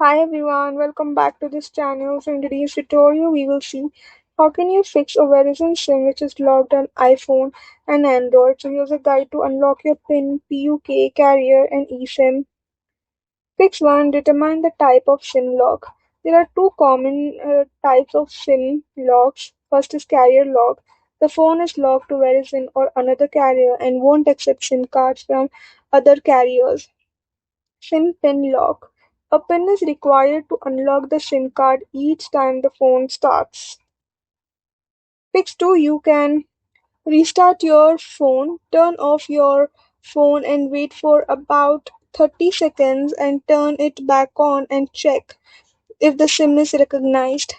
Hi everyone, welcome back to this channel. So in today's tutorial, we will see how can you fix a Verizon SIM which is locked on iPhone and Android. So here's a guide to unlock your PIN, PUK, carrier, and eSIM. Fix 1. Determine the type of SIM lock. There are two common types of SIM locks. First is carrier lock. The phone is locked to Verizon or another carrier and won't accept SIM cards from other carriers. SIM pin lock. A pin is required to unlock the SIM card each time the phone starts. Fix 2. You can restart your phone, turn off your phone and wait for about 30 seconds and turn it back on and check if the SIM is recognized.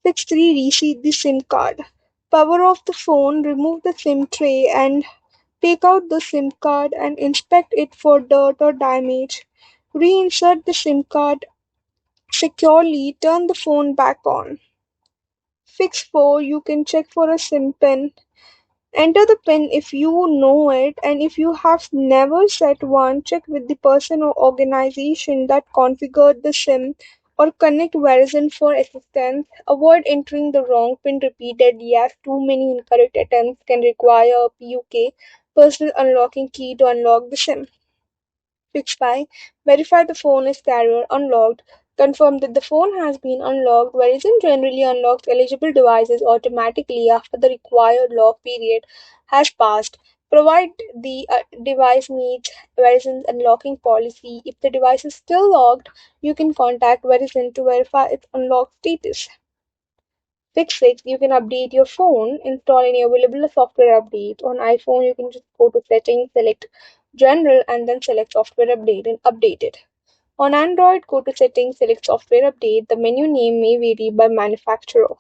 Fix 3. Reset the SIM card. Power off the phone, remove the SIM tray and take out the SIM card and inspect it for dirt or damage. Reinsert the SIM card securely, turn the phone back on. Fix 4. You can check for a SIM pin. Enter the pin if you know it, and if you have never set one, check with the person or organization that configured the SIM or connect Verizon for assistance. Avoid entering the wrong pin repeatedly as too many incorrect attempts can require a PUK personal unlocking key to unlock the SIM. Fix 5. Verify the phone is carrier unlocked. Confirm that the phone has been unlocked. Verizon generally unlocks eligible devices automatically after the required lock period has passed. Provide the device meets Verizon's unlocking policy. If the device is still locked, you can contact Verizon to verify its unlocked status. Fix 6. You can update your phone, install any available software update. On iPhone, you can just go to settings, select general, and then select software update and update it. On Android, go to settings, select software update. The menu name may vary by manufacturer.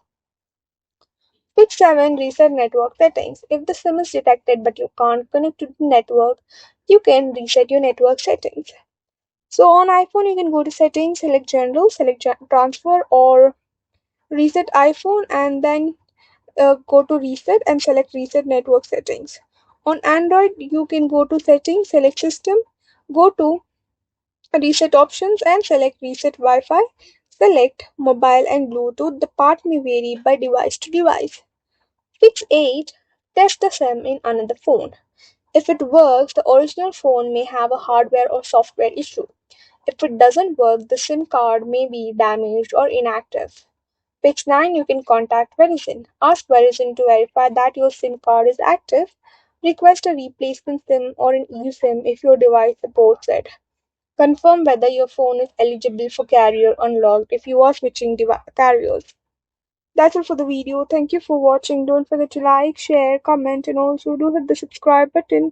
Fix 7. Reset network settings. If the SIM is detected but you can't connect to the network, you can reset your network settings. So on iPhone, you can go to settings, select general, select transfer or reset iPhone, and then go to reset and select reset network settings. On Android, you can go to settings, select system, go to reset options and select reset Wi-Fi. Select mobile and Bluetooth. The path may vary by device to device. Fix 8. Test the SIM in another phone. If it works, the original phone may have a hardware or software issue. If it doesn't work, the SIM card may be damaged or inactive. Fix 9. You can contact Verizon. Ask Verizon to verify that your SIM card is active. Request a replacement SIM or an eSIM if your device supports it. Confirm whether your phone is eligible for carrier unlocked if you are switching carriers. That's it for the video. Thank you for watching. Don't forget to like, share, comment, and also do hit the subscribe button.